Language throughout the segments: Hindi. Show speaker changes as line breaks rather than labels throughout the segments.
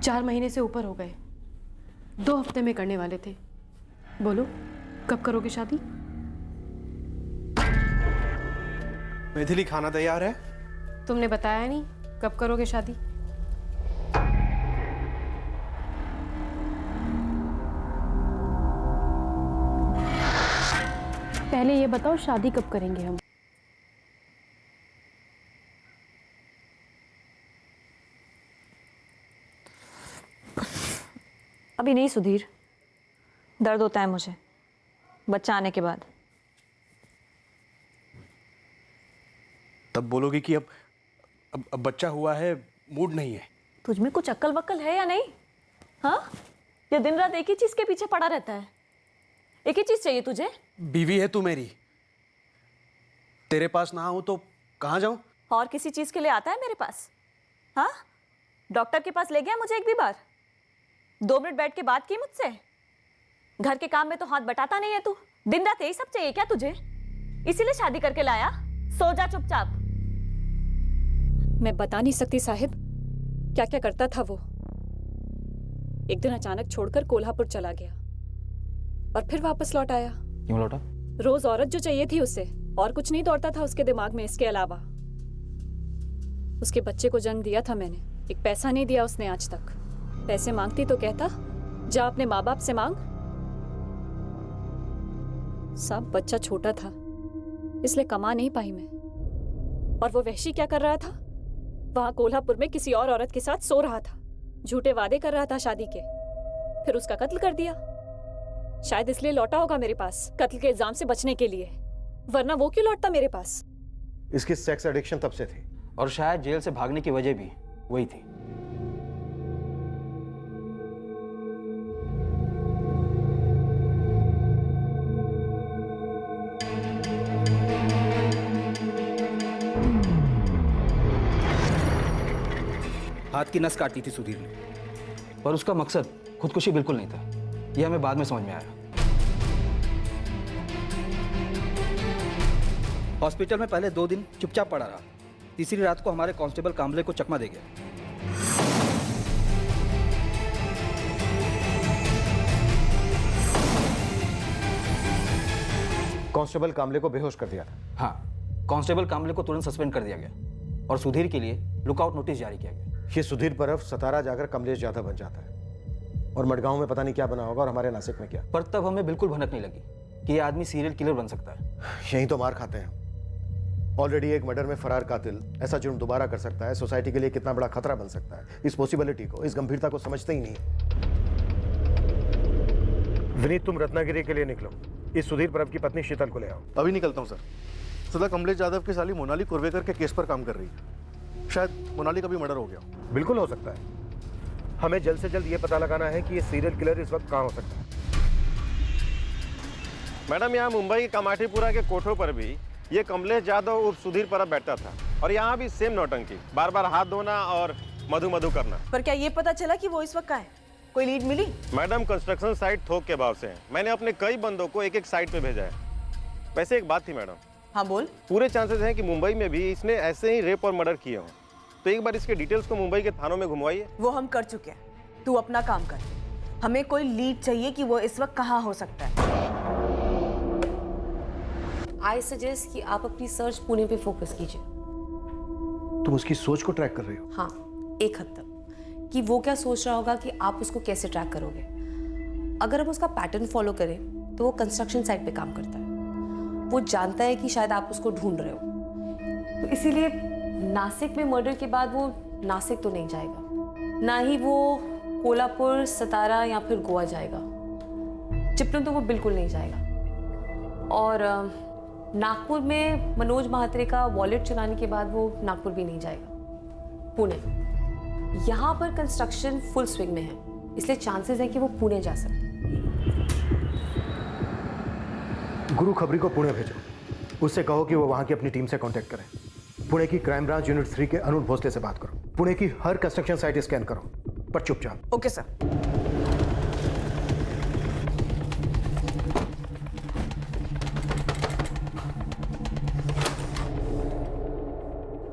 4 महीने से ऊपर हो गए। 2 हफ्ते में करने वाले थे। बोलो कब करोगे शादी?
मैथिली खाना तैयार है?
तुमने बताया नहीं कब करोगे शादी। पहले ये बताओ शादी कब करेंगे हम?
अभी नहीं सुधीर, दर्द होता है मुझे बच्चा आने के बाद।
तब बोलोगे कि अब बच्चा हुआ है, मूड नहीं है।
तुझ में कुछ अक्ल वक्ल है या नहीं? हाँ, ये दिन रात एक ही चीज के पीछे पड़ा रहता है। एक ही चीज चाहिए तुझे।
बीवी है तू मेरी, तेरे पास ना हूं तो कहां जाऊं?
और किसी चीज के लिए आता है मेरे पास? हाँ, डॉक्टर के पास ले गया मुझे एक भी बार? 2 मिनट बैठ के बात की मुझसे? घर के काम में तो हाथ बटाता नहीं है तू। दिन रात यही सब चाहिए क्या तुझे? इसीलिए शादी करके लाया? सो जा चुपचाप। मैं बता नहीं सकती साहिब क्या क्या करता था वो। एक दिन अचानक छोड़कर कोल्हापुर चला गया और फिर वापस लौट आया।
क्यों लौटा?
रोज औरत जो चाहिए थी उसे, और कुछ नहीं दौड़ता था उसके दिमाग में इसके अलावा। उसके बच्चे को जन्म दिया था मैंने, एक पैसा नहीं दिया उसने आज तक। पैसे मांगती तो कहता जा अपने माँ बाप से मांग। सब बच्चा छोटा था इसलिए कमा नहीं पाई मैं। और वो वहशी क्या कर रहा था? वहां कोल्हापुर में किसी और औरत के साथ सो रहा था, झूठे वादे कर रहा था शादी के। फिर उसका कत्ल कर दिया। शायद इसलिए लौटा होगा मेरे पास, कत्ल के इल्जाम से बचने के लिए, वरना वो क्यों लौटता मेरे पास?
इसकी सेक्स एडिक्शन तब से थी,
और शायद जेल से भागने की वजह भी वही थी।
हाथ की नस काटी थी सुधीर ने,
पर उसका मकसद खुदकुशी बिल्कुल नहीं था, यह हमें बाद में समझ में आया।
हॉस्पिटल में पहले 2 दिन चुपचाप पड़ा रहा। तीसरी रात को हमारे कांस्टेबल कामले को चकमा दे गया।
कांस्टेबल कामले को बेहोश कर दिया था।
हाँ, कांस्टेबल कामले को तुरंत सस्पेंड कर दिया गया और सुधीर के लिए लुकआउट नोटिस जारी किया गया।
ये सुधीर बर्फ सतारा जाकर कमलेश यादव बन जाता है, और मडगांव में पता नहीं क्या बना होगा, और हमारे नासिक में क्या।
पर तब हमें बिल्कुल भनक नहीं लगी कि यह आदमी सीरियल किलर बन सकता है।
यही तो मार खाते हैं। ऑलरेडी एक मर्डर में फरार कातिल ऐसा जुर्म दोबारा कर सकता है, सोसाइटी के लिए कितना बड़ा खतरा बन सकता है। इस पॉसिबिलिटी को, इस गंभीरता को समझते ही नहीं। विनीत, तुम रत्नागिरी के लिए निकलो, इस सुधीर परब की पत्नी शीतल को ले आओ।
अभी निकलता हूँ सर। सदा कमलेश यादव की साली मोनाली कुर्वेकर के केस पर काम कर रही है। शायद मोनाली का भी मर्डर हो गया।
बिल्कुल हो सकता है। हमें जल्द से जल्द ये पता लगाना है कि ये सीरियल किलर इस वक्त कहाँ हो सकता है।
मैडम, यहाँ मुंबई के कमाठीपुरा के कोठों पर भी ये कमलेश यादव उर्फ सुधीर परब बैठता था, और यहाँ भी सेम नौटंकी, बार बार हाथ धोना और मधु मधु करना।
पर क्या ये पता चला कि वो इस वक्त कहाँ है? कोई लीड मिली?
मैडम, कंस्ट्रक्शन साइट थोक के भाव से है। मैंने अपने कई बंदों को एक एक साइट पे भेजा है। वैसे एक बात थी मैडम।
हाँ बोल।
पूरे चांसेस हैं कि मुंबई में भी इसने ऐसे ही रेप और मर्डर किए हों, तो एक बार इसके डिटेल्स को मुंबई के थानों में घुमवाइए।
वो हम कर चुके हैं, तू अपना काम कर। हमें कोई लीड चाहिए कि वो इस वक्त कहाँ हो सकता है।
आई सजेस्ट कि आप अपनी सर्च पुणे पे फोकस कीजिए।
तुम उसकी सोच को ट्रैक कर रही हो?
हाँ, एक हद तक, कि वो क्या सोच रहा होगा कि आप उसको कैसे ट्रैक करोगे। अगर हम उसका पैटर्न फॉलो करें तो वो कंस्ट्रक्शन साइट पे काम करता है। वो जानता है कि शायद आप उसको ढूंढ रहे हो, तो इसीलिए नासिक में मर्डर के बाद वो नासिक तो नहीं जाएगा, ना ही वो कोल्हापुर, सतारा या फिर गोवा जाएगा। चिपळूण तो वो बिल्कुल नहीं जाएगा। और नागपुर में मनोज महात्रे का वॉलेट चुराने के बाद वो नागपुर भी नहीं जाएगा। पुणे, यहाँ पर कंस्ट्रक्शन फुल स्विंग में है, इसलिए चांसेस है कि वो पुणे जा सकते।
गुरु खबरी को पुणे भेजो, उससे कहो कि वो वहां की अपनी टीम से कांटेक्ट करें। पुणे की क्राइम ब्रांच यूनिट 3 के अनुज भोसले से बात करो। पुणे की हर कंस्ट्रक्शन साइट स्कैन करो, पर चुपचाप।
Okay sir.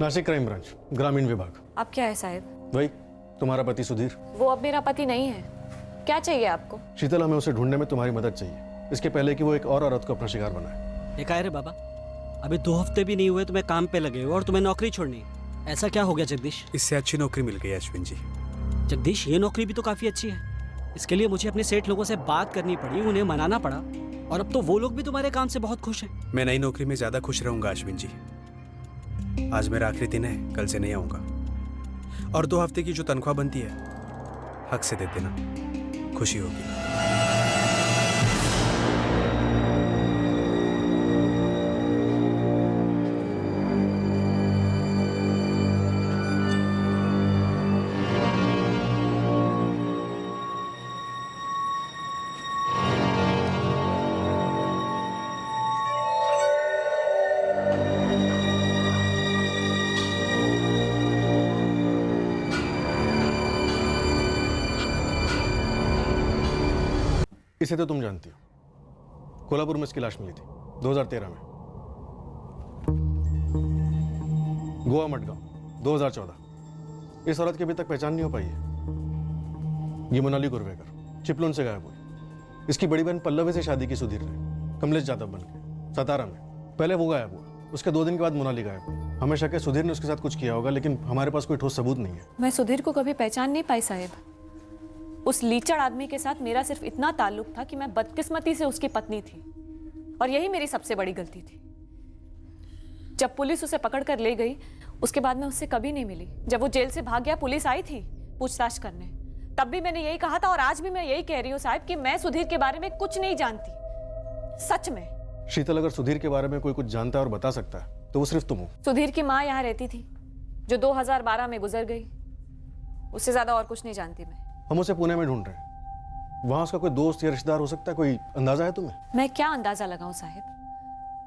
Nashik crime branch, ग्रामीण विभाग।
अब क्या है साहिब?
वही
तुम्हारा पति सुधीर।
वो अब मेरा पति नहीं है। क्या चाहिए आपको?
शीतल, हमें उसे ढूंढने में तुम्हारी मदद चाहिए, इसके पहले कि वो एक और औरत को अपना शिकार बनाए।
देखा है रे बाबा, अभी 2 हफ्ते भी नहीं हुए तुम्हें काम पे लगे हो और तुम्हें नौकरी छोड़नी है। ऐसा क्या हो गया जगदीश?
इससे अच्छी नौकरी मिल गई अश्विन जी।
जगदीश, ये नौकरी भी तो काफी अच्छी है। इसके लिए मुझे अपने सेठ लोगों से बात करनी पड़ी, उन्हें मनाना पड़ा, और अब तो वो लोग भी तुम्हारे काम से बहुत खुश हैं।
मैं नई नौकरी में ज्यादा खुश रहूंगा अश्विन जी। आज मेरा आखिरी दिन है, कल से नहीं आऊंगा। और 2 हफ्ते की जो तनख्वाह बनती है हक से दे देना, खुशी होगी।
इसे तो तुम जानती हो, कोल्हापुर में इसकी लाश मिली थी 2013 में। गोवा मडगांव 2014। इस औरत की अभी तक पहचान नहीं हो पाई है। ये मोनाली कुर्वेकर चिपलून से गायब हुई। इसकी बड़ी बहन पल्लवी से शादी की सुधीर ने, कमलेश यादव बनके, सतारा में। पहले वो गायब हुआ, उसके 2 दिन के बाद मोनाली गायब हुई। हमें शक है सुधीर ने उसके साथ कुछ किया होगा, लेकिन हमारे पास कोई ठोस सबूत नहीं है।
मैं सुधीर को कभी पहचान नहीं पाई साहिब। उस लीचड़ आदमी के साथ मेरा सिर्फ इतना ताल्लुक था कि मैं बदकिस्मती से उसकी पत्नी थी, और यही मेरी सबसे बड़ी गलती थी। जब पुलिस उसे पकड़ कर ले गई, उसके बाद मैं उससे कभी नहीं मिली। जब वो जेल से भाग गया, पुलिस आई थी पूछताछ करने, तब भी मैंने यही कहा था, और आज भी मैं यही कह रही हूँ साहब कि मैं सुधीर के बारे में कुछ नहीं जानती, सच में।
शीतल, अगर सुधीर के बारे में कोई कुछ जानता है और बता सकता है तो वो सिर्फ तुम हो।
सुधीर की माँ यहाँ रहती थी, जो 2012 में गुजर गई। उससे ज्यादा और कुछ नहीं जानती मैं।
हम उसे पुणे में ढूंढ रहे हैं। वहां उसका कोई दोस्त या रिश्तेदार हो सकता है, कोई अंदाजा है तुम्हें?
मैं क्या अंदाजा लगाऊं साहिब,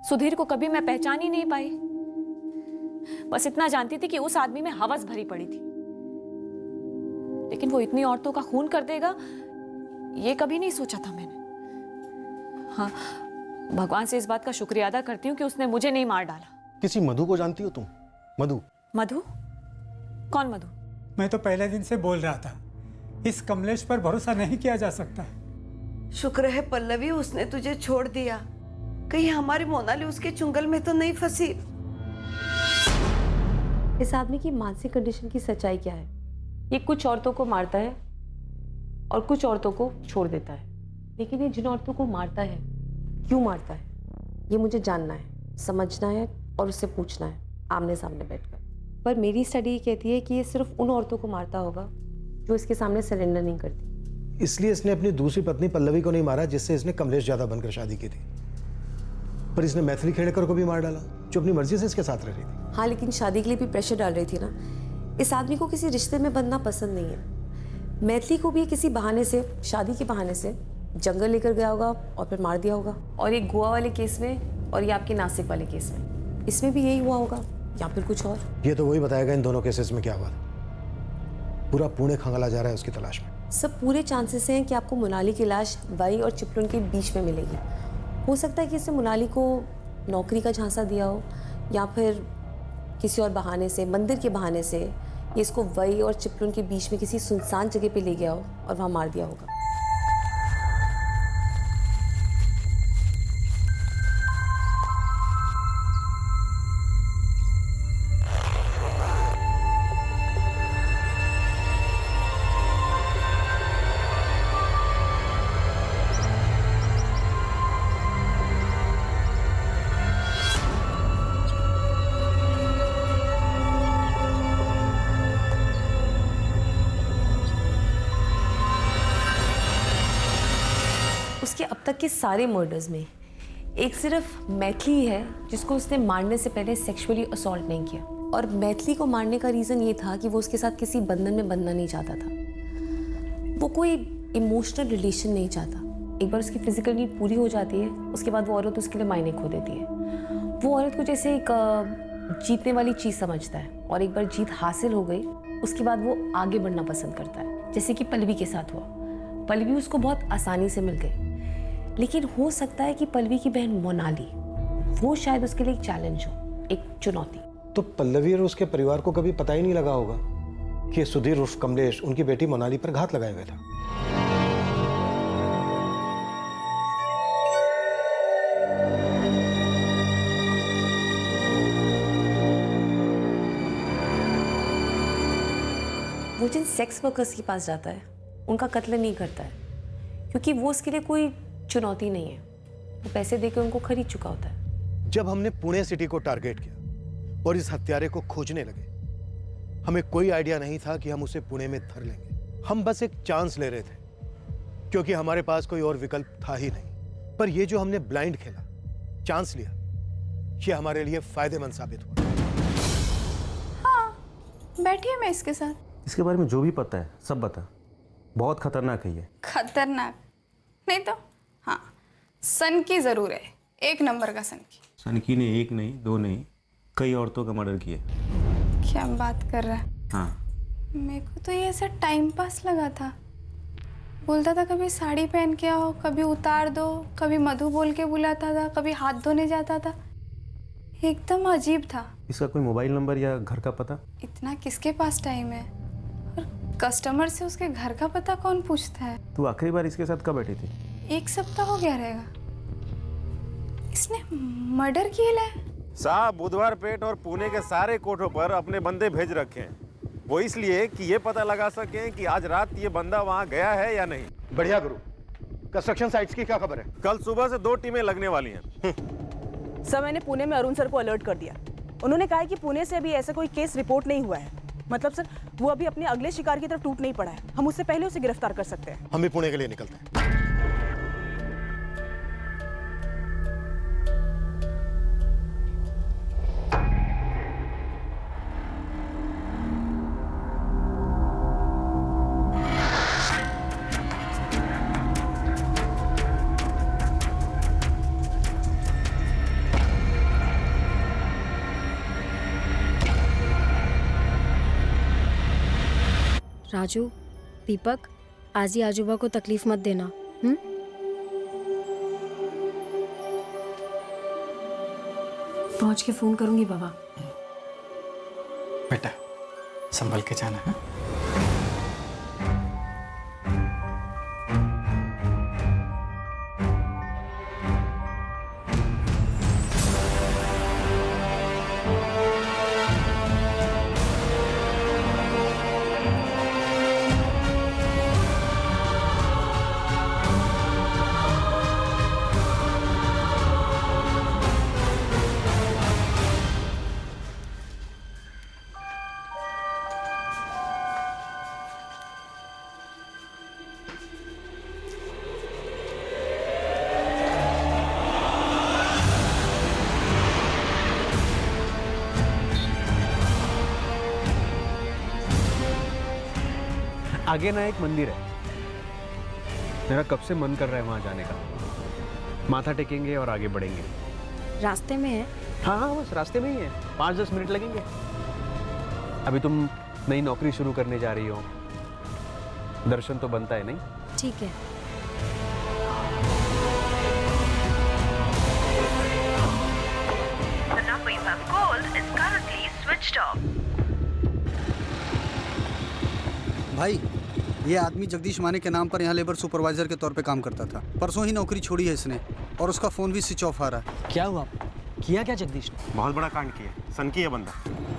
सुधीर को कभी मैं पहचान ही नहीं पाई। बस इतना जानती थी कि उस आदमी में हवस भरी पड़ी थी, लेकिन वो इतनी औरतों का खून कर देगा, ये कभी नहीं सोचा था मैंने। हाँ, भगवान से इस बात का शुक्रिया अदा करती हूँ कि उसने मुझे नहीं मार डाला।
किसी मधु को जानती हो तुम? मधु?
मधु? कौन मधु?
मैं तो पहले दिन से बोल रहा था, इस कमलेश पर भरोसा नहीं किया जा सकता।
शुक्र है पल्लवी, उसने तुझे छोड़ दिया। कहीं हमारी मोनाली उसके चुंगल में तो नहीं फंसी।
इस आदमी की मानसिक कंडीशन की सच्चाई क्या है? ये कुछ औरतों को मारता है और कुछ औरतों को छोड़ देता है, लेकिन ये जिन औरतों को मारता है, क्यों मारता है, ये मुझे जानना है, समझना है और उससे पूछना है आमने सामने बैठकर। पर मेरी स्टडी ये कहती है कि ये सिर्फ उन औरतों को मारता होगा जो इसके सामने सरेंडर नहीं करती।
इसलिए इसने अपनी दूसरी पत्नी पल्लवी को नहीं मारा, जिससे इसने कमलेश यादव बनकर शादी की थी। पर इसने मैथिली खेड़कर को भी मार डाला, जो अपनी मर्जी से इसके साथ रह रही थी।
हाँ, लेकिन शादी के लिए भी प्रेशर डाल रही थी ना। इस आदमी को किसी रिश्ते में बंधना पसंद नहीं है। मैथिली को भी किसी बहाने से, शादी के बहाने से जंगल लेकर गया होगा और फिर मार दिया होगा। और ये गोवा वाले केस में और ये आपके नासिक वाले केस में, इसमें भी यही हुआ होगा या फिर कुछ और।
ये तो वही बताएगा इन दोनों केसेस में क्या हुआ। पूरा पुणे खंगाला जा रहा है उसकी तलाश में।
सब पूरे चांसेस हैं कि आपको मोनाली की लाश वाई और चिपलून के बीच में मिलेगी। हो सकता है कि इसने मोनाली को नौकरी का झांसा दिया हो, या फिर किसी और बहाने से, मंदिर के बहाने से ये इसको वाई और चिपलून के बीच में किसी सुनसान जगह पे ले गया हो और वहाँ मार दिया होगा। उसके अब तक के सारे मर्डर्स में एक सिर्फ मैथिली है जिसको उसने मारने से पहले सेक्सुअली असॉल्ट नहीं किया। और मैथिली को मारने का रीज़न ये था कि वो उसके साथ किसी बंधन में बंधना नहीं चाहता था। वो कोई इमोशनल रिलेशन नहीं चाहता। एक बार उसकी फिजिकल नीड पूरी हो जाती है, उसके बाद वो औरत उसके लिए मायने खो देती है। वो औरत को जैसे एक जीतने वाली चीज़ समझता है, और एक बार जीत हासिल हो गई उसके बाद वो आगे बढ़ना पसंद करता है, जैसे कि पल्लवी के साथ हुआ। पल्लवी उसको बहुत आसानी से मिल गई, लेकिन हो सकता है कि पल्लवी की बहन मोनाली, वो शायद उसके लिए एक चैलेंज हो, एक चुनौती।
तो पल्लवी और उसके परिवार को कभी पता ही नहीं लगा होगा कि सुधीर उर्फ कमलेश उनकी बेटी मोनाली पर घात लगाए हुए था।
वो जिन सेक्स वर्कर्स के पास जाता है उनका कत्ल नहीं करता है, क्योंकि वो उसके लिए कोई चुनौती नहीं है। वो पैसे देकर उनको खरीद चुका होता है।
जब हमने पुणे सिटी को टारगेट किया और इस हत्यारे को खोजने लगे, हमें कोई आइडिया नहीं था कि हम उसे पुणे में धर लेंगे। हम बस एक चांस ले रहे थे, क्योंकि हमारे पास कोई और विकल्प था ही नहीं। पर ये जो हमने ब्लाइंड खेला, चांस लिया, ये हमारे लिए फायदेमंद साबित हुआ।
हाँ, बैठिए मैं इसके साथ।
इसके बारे में जो भी पता है सब बता। बहुत खतरनाक है ये।
खतरनाक नहीं तो हाँ, सन की जरूर है, एक नंबर का सन की।
सनकी ने एक नहीं, दो नहीं, कई औरतों का मर्डर किया।
क्या बात कर रहा है?
हाँ,
मेरे को तो ये ऐसा टाइम पास लगा था। बोलता था कभी साड़ी पहन के आओ, कभी उतार दो, कभी मधु बोल के बुलाता था, कभी हाथ धोने जाता था। एकदम अजीब था।
इसका कोई मोबाइल नंबर या घर का पता?
इतना किसके पास टाइम है? और कस्टमर से उसके घर का पता कौन पूछता है?
तू आखिरी बार इसके साथ कब बैठी थी?
1 सप्ताह हो गया रहेगा। इसने मर्डर किया है।
साहब बुधवार पेट और पुणे के सारे कोठों पर अपने बंदे भेज रखे हैं। वो इसलिए कि ये पता लगा सकें कि आज रात ये बंदा वहां गया है या नहीं।
बढ़िया गुरु। कंस्ट्रक्शन साइट्स की क्या खबर है?
कल सुबह से 2 टीमें लगने वाली हैं।
सर, मैंने पुणे में अरुण सर को अलर्ट कर दिया। उन्होंने कहा है कि पुणे से अभी ऐसा कोई केस रिपोर्ट नहीं हुआ है। मतलब सर, वो अभी अपने अगले शिकार की तरफ टूट नहीं पड़ा है। हम उससे पहले उसे गिरफ्तार कर सकते हैं।
हम भी पुणे के लिए निकलते हैं।
राजू, दीपक, आज ही आजूबा को तकलीफ मत देना। पहुंच के फोन करूंगी बाबा।
बेटा संभल के जाना है।
आगे ना एक मंदिर है, मेरा कब से मन कर रहा है वहां जाने का। माथा टेकेंगे और आगे बढ़ेंगे।
रास्ते में है?
हाँ हाँ, बस रास्ते में ही है। 5-10 मिनट लगेंगे। अभी तुम नई नौकरी शुरू करने जा रही हो, दर्शन तो बनता है नहीं?
ठीक है।
The number you have called is currently switched off.
भाई, ये आदमी जगदीश माने के नाम पर यहाँ लेबर सुपरवाइजर के तौर पे काम करता था। परसों ही नौकरी छोड़ी है इसने और उसका फ़ोन भी स्विच ऑफ आ रहा है।
क्या हुआ? किया क्या जगदीश ने?
बहुत बड़ा कांड किया। सनकी है बंदा।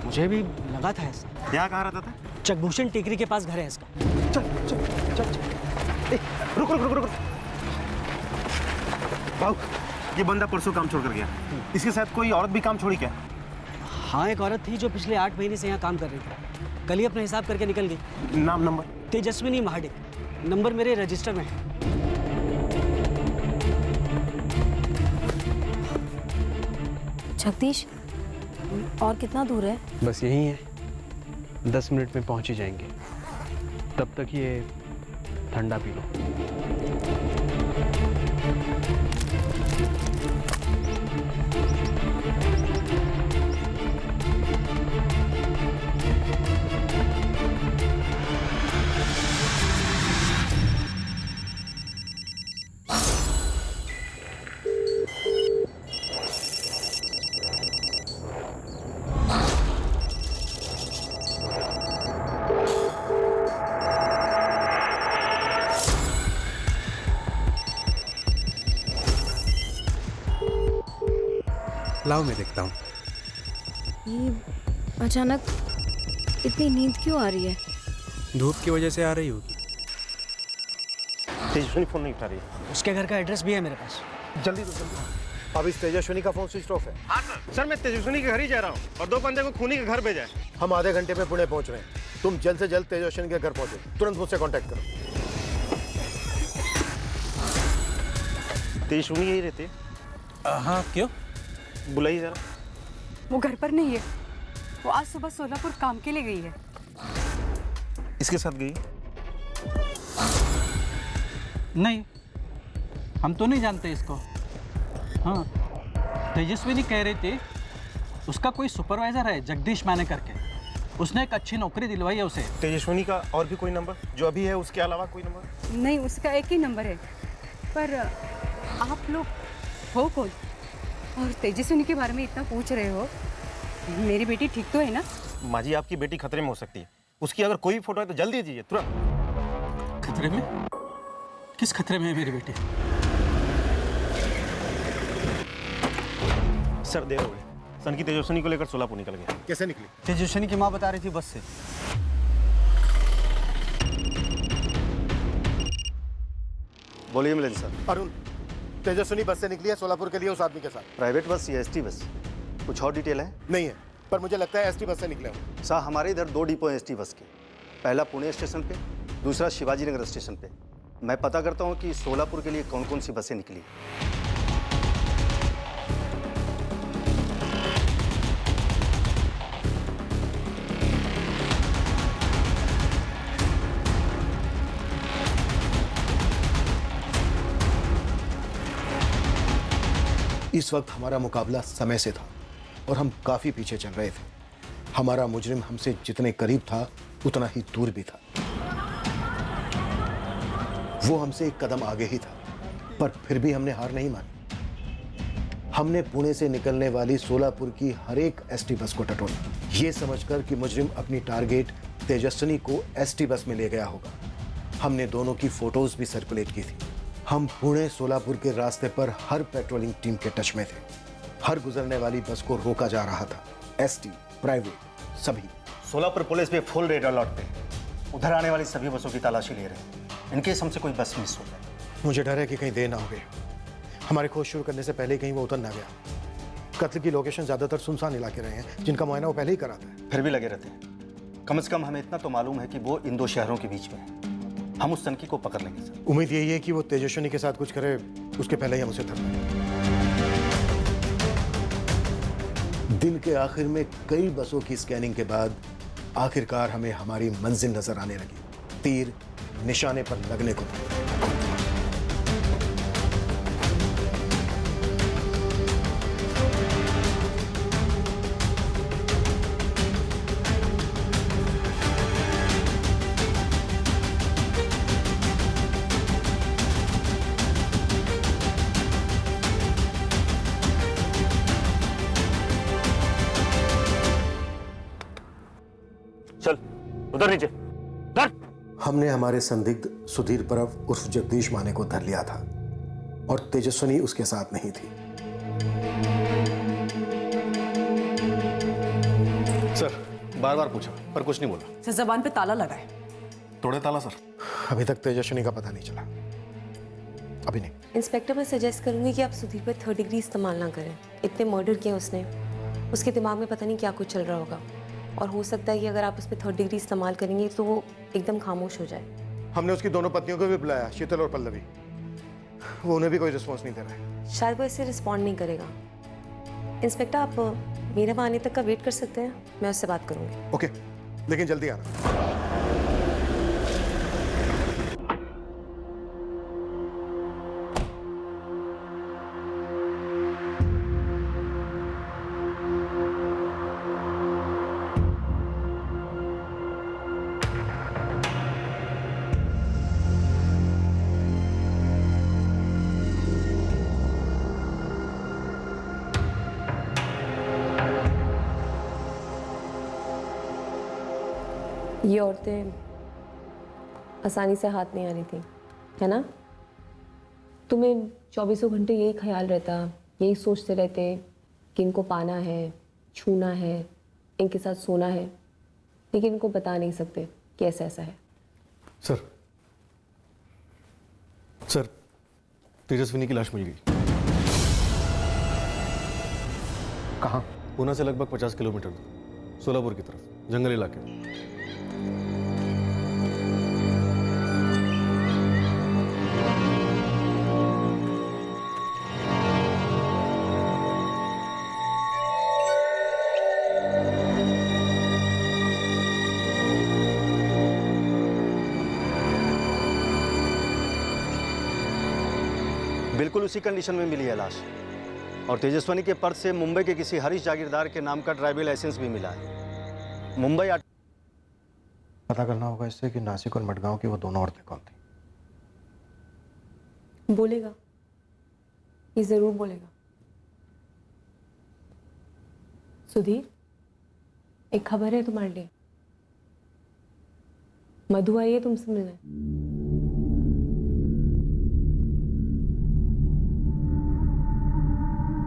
मुझे भी लगा था ऐसा।
यहाँ कहाँ रहता था?
चकभूषण टेकरी के पास घर है इसका।
चल चल चल चल। रुक रुक रुक रुक। भाऊ, ये बंदा परसों काम छोड़ कर गया। इसके साथ कोई औरत भी काम छोड़ी क्या?
हाँ, एक औरत थी जो पिछले 8 महीने से यहाँ काम कर रही थी। कल ही अपना हिसाब करके निकल गई।
नाम नंबर?
तेजस्विनी महाडिक। नंबर मेरे रजिस्टर में है।
जगदीश, और कितना दूर है?
बस यही है, 10 मिनट में पहुंच ही जाएंगे। तब तक ये ठंडा पी लो। लाओ मैं देखता हूँ।
ये अचानक इतनी नींद क्यों आ रही है?
धूप की वजह से आ रही होगी।
तेजस्विनी फोन नहीं उठा रही है।
उसके घर का एड्रेस भी है मेरे पास।
जल्दी तो जल्दी। अब इस तेजस्विनी का फोन स्विच ऑफ है।
हाँ सर। सर मैं तेजस्विनी के घर ही जा रहा हूँ और 2 बंदे को खूनी के घर भेजा है।
हम आधे घंटे में पुणे पहुंच रहे हैं। तुम जल्द से जल्द तेजस्विनी के घर पहुंचो। तुरंत मुझसे कांटेक्ट करो।
तेजस्विनी यही रहती है?
हाँ, क्यों?
बुलाइए जरा।
वो घर पर नहीं है। वो आज सुबह सोलापुर काम के लिए गई है।
इसके साथ गई?
नहीं, हम तो नहीं जानते इसको। हाँ, तेजस्विनी कह रही थी उसका कोई सुपरवाइजर है जगदीश माने करके, उसने एक अच्छी नौकरी दिलवाई है उसे।
तेजस्विनी का और भी कोई नंबर जो अभी है उसके अलावा कोई नंबर?
नहीं, उसका एक ही नंबर है। पर आप लोग हो कौन और तेजस्विनी के बारे में इतना पूछ रहे हो? मेरी बेटी ठीक तो है ना?
माँ जी आपकी बेटी खतरे में हो सकती है। उसकी अगर कोई फोटो है तो जल्दी दीजिए तुरंत।
खतरे में? किस खतरे में है मेरी बेटी?
सर देर हो गई। सन की तेजस्विनी को लेकर सोलापुर निकल गया।
कैसे निकली?
तेजस्विनी की माँ बता रही थी बस से।
बोलिए मिलन सर।
अरुण, तेजस्विनी बस से निकली है सोलापुर के लिए उस आदमी के साथ।
प्राइवेट बस या एसटी बस? कुछ और डिटेल है?
नहीं है, पर मुझे लगता है एसटी बस से निकले हो।
सर हमारे इधर 2 डिपो हैं एसटी बस के। पहला पुणे स्टेशन पे, दूसरा शिवाजी नगर स्टेशन पे। मैं पता करता हूँ कि सोलापुर के लिए कौन कौन सी बसें निकली।
इस वक्त हमारा मुकाबला समय से था और हम काफी पीछे चल रहे थे। हमारा मुजरिम हमसे जितने करीब था उतना ही दूर भी था। वो हमसे एक कदम आगे ही था, पर फिर भी हमने हार नहीं मानी। हमने पुणे से निकलने वाली सोलापुर की हर एक एसटी बस को टटोला, ये समझकर कि मुजरिम अपनी टारगेट तेजस्विनी को एसटी बस में ले गया होगा। हमने दोनों की फोटोज भी सर्कुलेट की थी। हम पुणे सोलापुर के रास्ते पर हर पेट्रोलिंग टीम के टच में थे। हर गुजरने वाली बस को रोका जा रहा था, एसटी, प्राइवेट, सभी।
सोलापुर पुलिस पे फुल रेड अलर्ट पे। उधर आने वाली सभी बसों की तलाशी ले रहे हैं, इनकेस हमसे कोई बस मिस हो जाए।
मुझे डर है कि कहीं देर ना हो गई। हमारे खोज शुरू करने से पहले कहीं वो उतर ना गया। कत्ल की लोकेशन ज्यादातर सुनसान इलाके रहे हैं जिनका मुआयना वो पहले ही कराता है।
फिर भी लगे रहते हैं। कम से कम हमें इतना तो मालूम है कि वो इन 2 शहरों के बीच में है। हम उस सनकी को पकड़ लेंगे सर।
उम्मीद यही है कि वो तेजस्विनी के साथ कुछ करे उसके पहले ही हम उसे धर लें। दिन के आखिर में कई बसों की स्कैनिंग के बाद आखिरकार हमें हमारी मंजिल नजर आने लगी। तीर निशाने पर लगने को था।
चल उधर नीचे उधर।
हमने हमारे संदिग्ध सुधीर परब उर्फ जगदीश माने को धर लिया था और तेजस्विनी उसके साथ नहीं थी।
सर बार बार पूछा पर कुछ नहीं बोला।
सर जबान पे ताला लगा है।
तोड़े ताला सर।
अभी तक तेजस्विनी का पता नहीं चला। अभी नहीं।
इंस्पेक्टर, मैं सजेस्ट करूंगी कि आप सुधीर पर 3rd डिग्री इस्तेमाल ना करें। इतने मर्डर किए उसने, उसके दिमाग में पता नहीं क्या कुछ चल रहा होगा और हो सकता है कि अगर आप उस पर 3rd डिग्री इस्तेमाल करेंगे तो वो एकदम खामोश हो जाए।
हमने उसकी दोनों पत्नियों को भी बुलाया, शीतल और पल्लवी। वो उन्हें भी कोई रिस्पॉन्स नहीं दे रहा है।
शायद वो इससे रिस्पॉन्ड नहीं करेगा। इंस्पेक्टर, आप मेरे वहाँ आने तक का वेट कर सकते हैं, मैं उससे बात करूँगी।
ओके, लेकिन जल्दी आना।
ये औरतें आसानी से हाथ नहीं आ रही थी, है ना? तुम्हें 24 घंटे यही ख्याल रहता, यही सोचते रहते कि इनको पाना है, छूना है, इनके साथ सोना है, लेकिन इनको बता नहीं सकते कि ऐसा ऐसा है।
सर तेजस्विनी की लाश मिल गई।
कहाँ?
पूना से लगभग 50 किलोमीटर दूर, सोलापुर की तरफ, जंगल इलाके में।
बिल्कुल उसी कंडीशन में मिली है लाश। और तेजस्विनी के पर्स से मुंबई के किसी हरीश जागीरदार के नाम का ड्राइविंग लाइसेंस भी मिला है। मुंबई
पता करना होगा इससे कि नासिक और मडगांव की वो दोनों औरतें कौन थी।
बोलेगा, ये जरूर बोलेगा। सुधीर, एक खबर है तुम्हारे लिए। मधु आई है तुमसे मिलने।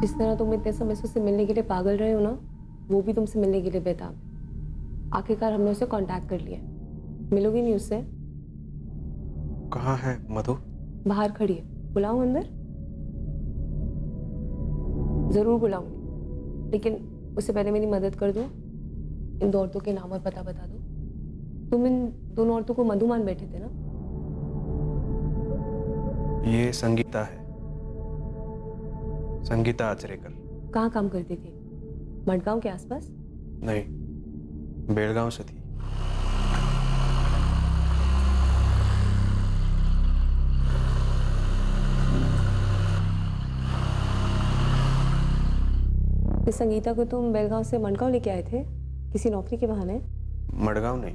जिस तरह तुम इतने समय से उससे मिलने के लिए पागल रहे हो ना, वो भी तुमसे मिलने के लिए बेताब है। आखिरकार हमने उसे कांटेक्ट कर लिया। मिलोगी नहीं उससे?
कहाँ है मधु?
बाहर खड़ी है, बुलाऊं अंदर? जरूर बुलाऊंगी, लेकिन उससे पहले मेरी मदद कर दो। इन दो औरतों के नाम और पता बता दो। तुम इन दोनों औरतों को मधु मान बैठे थे ना?
ये संगीता है, संगीता आचरेकर।
कहाँ काम करती थी? मडगांव के आसपास?
नहीं, बेलगांव से थी।
इस संगीता को तुम बेलगांव से मडगांव लेके आए थे किसी नौकरी के बहाने?
मडगांव नहीं,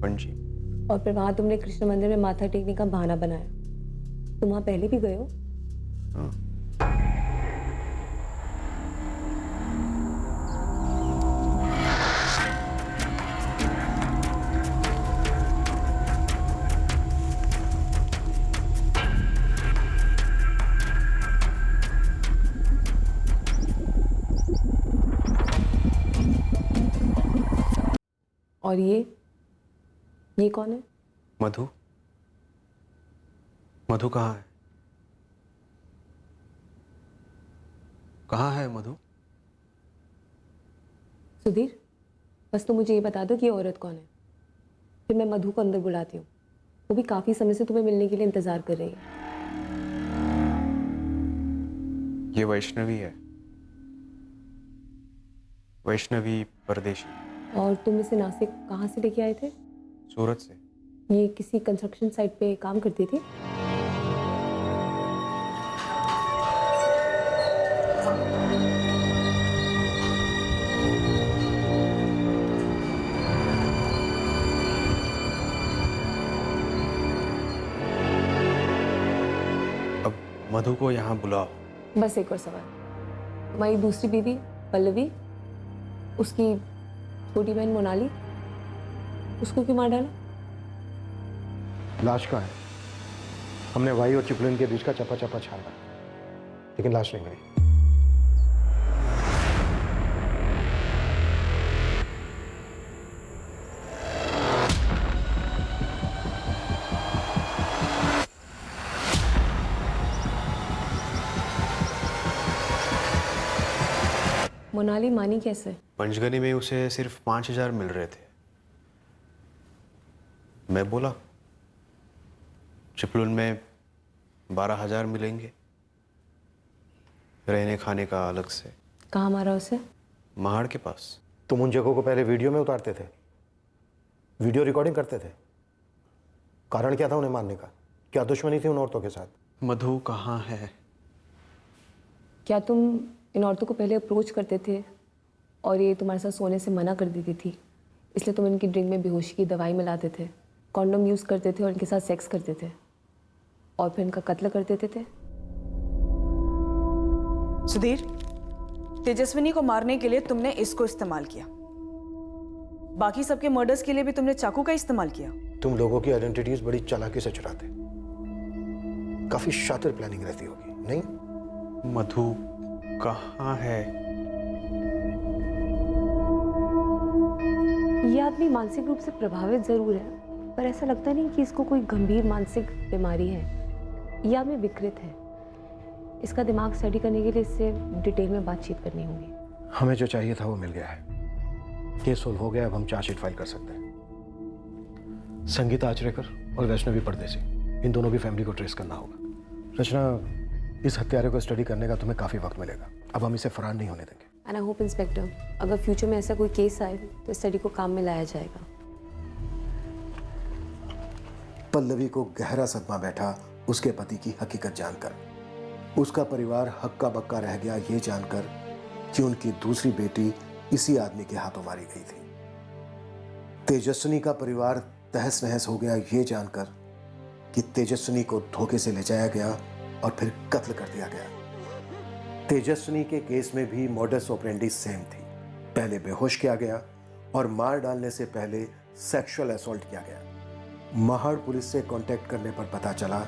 पणजी।
और फिर वहां तुमने कृष्ण मंदिर में माथा टेकने का बहाना बनाया। तुम वहां पहले भी गए हो?
हाँ।
और ये कौन है?
मधु। मधु कहाँ है? कहाँ है मधु?
सुधीर, बस तुम मुझे ये बता दो कि ये औरत कौन है, फिर मैं मधु को अंदर बुलाती हूँ। वो भी काफी समय से तुम्हें मिलने के लिए इंतजार कर रही है।
ये वैष्णवी है, वैष्णवी परदेशी।
और तुम इसे नासिक कहाँ से लेके आए थे?
सूरत से।
ये किसी कंस्ट्रक्शन साइट पे काम करती थी?
अब मधु को यहाँ बुलाओ।
बस एक और सवाल, तुम्हारी दूसरी बीवी पल्लवी, उसकी छोटी बहन मोनाली, उसको क्यों मार डाला?
लाश कहाँ है? हमने वाई और चिपलिन के बीच का चपा चपा छाना, लेकिन लाश नहीं मिली।
मोनाली मानी कैसे?
पंचगनी में उसे सिर्फ 5,000 मिल रहे थे। मैं बोला चिपलुन में 12,000 मिलेंगे, रहने खाने का अलग से।
कहाँ मारा उसे?
महाड़ के पास।
तुम उन जगहों को पहले वीडियो में उतारते थे, वीडियो रिकॉर्डिंग करते थे। कारण क्या था उन्हें मारने का? क्या दुश्मनी थी उन औरतों के साथ?
मधु कहाँ है?
क्या तुम इन औरतों को पहले अप्रोच करते थे और ये तुम्हारे साथ सोने से मना कर देती थी, इसलिए तुम इनकी ड्रिंक में बेहोशी की दवाई मिलाते थे, कॉन्डोम यूज़ करते थे और इनके साथ सेक्स करते थे और फिर इनका कत्ल कर देते थे?
सुधीर, तेजस्विनी को मारने के लिए तुमने इसको इस्तेमाल किया, बाकी सबके मर्डर्स के लिए भी तुमने चाकू का इस्तेमाल किया।
तुम लोगों की आइडेंटिटीज बड़ी चालाकी से चुराते, काफी शातिर प्लानिंग रहती होगी, नहीं?
मधु कहाँ है?
ये आदमी मानसिक रूप से प्रभावित जरूर है, पर ऐसा लगता नहीं कि इसको कोई गंभीर मानसिक बीमारी है। ये आदमी विकृत है। इसका दिमाग स्टडी करने के लिए इससे डिटेल में बातचीत करनी होगी।
हमें जो चाहिए था वो मिल गया है। केस सोल्व हो गया, अब हम चार्जशीट फाइल कर सकते हैं। संगीता आचरेकर और वैष्णवी परदेसी, इन दोनों की फैमिली को ट्रेस करना होगा। रचना, इस हत्यारे को स्टडी करने का तुम्हें काफ़ी वक्त मिलेगा। अब हम इसे फरार नहीं होने देंगे।
एंड आई होप इंस्पेक्टर, अगर फ्यूचर में ऐसा कोई केस आए तो स्टडी को काम में लाया जाएगा।
पल्लवी को गहरा सदमा बैठा उसके पति की हकीकत जानकर। उसका परिवार हक्का बक्का रह गया ये जानकर कि उनकी दूसरी बेटी इसी आदमी के हाथों मारी गई थी। तेजस्विनी का परिवार तहस नहस हो गया ये जानकर कि तेजस्विनी को धोखे से ले जाया गया और फिर कत्ल कर दिया गया। तेजस्विनी के केस में भी मॉडस ऑपरेंडी सेम थी। पहले बेहोश किया गया और मार डालने से पहले सेक्सुअल असॉल्ट किया गया। महाड़ पुलिस से कांटेक्ट करने पर पता चला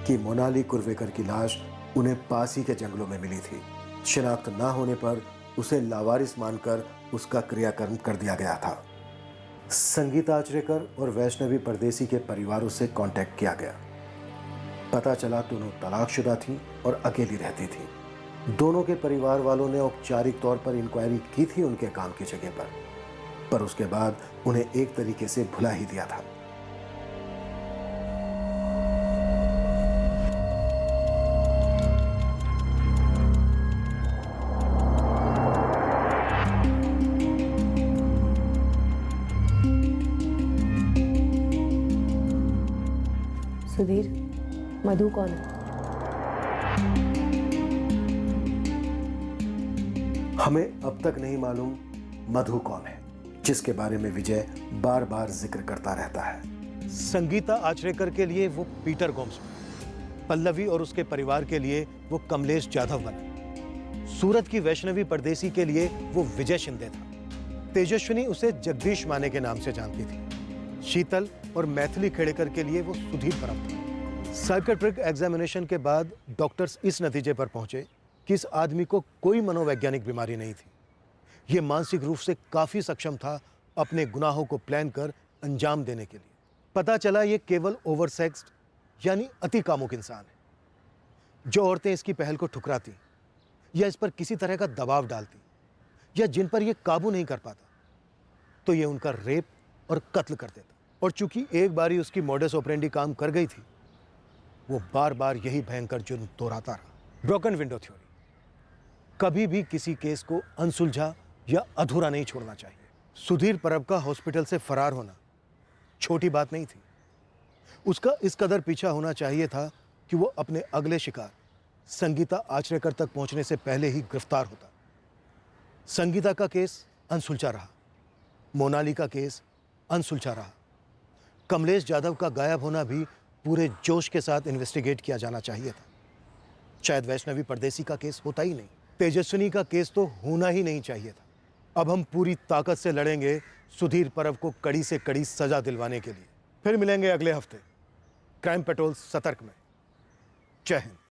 कि मोनाली कुर्वेकर की लाश उन्हें पास ही के जंगलों में मिली थी। शिनाख्त ना होने पर उसे लावारिस मानकर उसका क्रियाकर्म कर दिया गया था। संगीता आचरेकर और वैष्णवी परदेसी के परिवारों से कांटेक्ट किया गया। पता चला दोनों तलाकशुदा थी और अकेली रहती थी। दोनों के परिवार वालों ने औपचारिक तौर पर इंक्वायरी की थी उनके काम की जगह पर उसके बाद उन्हें एक तरीके से भुला ही दिया था।
सुधीर, मधु कौन है?
हमें अब तक नहीं मालूम मधु कौन है, जिसके बारे में विजय बार बार जिक्र करता रहता है। संगीता आचरेकर के लिए वो पीटर गोम्स बना, पल्लवी और उसके परिवार के लिए वो कमलेश जाधव बना, सूरत की वैष्णवी परदेसी के लिए वो विजय शिंदे था, तेजस्विनी उसे जगदीश माने के नाम से जानती थी, शीतल और मैथिली खेड़ेकर के लिए वो सुधीर परब था। साइकेट्रिक एग्जामिनेशन के बाद डॉक्टर्स इस नतीजे पर पहुंचे कि इस आदमी को कोई मनोवैज्ञानिक बीमारी नहीं थी। ये मानसिक रूप से काफी सक्षम था अपने गुनाहों को प्लान कर अंजाम देने के लिए। पता चला ये केवल ओवरसेक्स्ड यानी अति कामुक इंसान है। जो औरतें इसकी पहल को ठुकराती या इस पर किसी तरह का दबाव डालती या जिन पर यह काबू नहीं कर पाता तो ये उनका रेप और कत्ल कर देता। और चूंकि एक बारी उसकी मॉडस ऑपरेंडी काम कर गई थी, वो बार बार यही भयंकर जुर्म दोहराता रहा। ब्रोकन विंडो थ्योरी, कभी भी किसी केस को अनसुलझा या अधूरा नहीं छोड़ना चाहिए। सुधीर परब का हॉस्पिटल से फरार होना छोटी बात नहीं थी। उसका इस कदर पीछा होना चाहिए था कि वो अपने अगले शिकार संगीता आचरेकर तक पहुंचने से पहले ही गिरफ्तार होता। संगीता का केस अनसुलझा रहा, मोनाली का केस अनसुलझा रहा, कमलेश जाधव का गायब होना भी पूरे जोश के साथ इन्वेस्टिगेट किया जाना चाहिए था। शायद वैष्णवी परदेसी का केस होता ही नहीं, तेजस्विनी का केस तो होना ही नहीं चाहिए था। अब हम पूरी ताकत से लड़ेंगे सुधीर परब को कड़ी से कड़ी सजा दिलवाने के लिए। फिर मिलेंगे अगले हफ्ते क्राइम पेट्रोल सतर्क में। जय हिंद।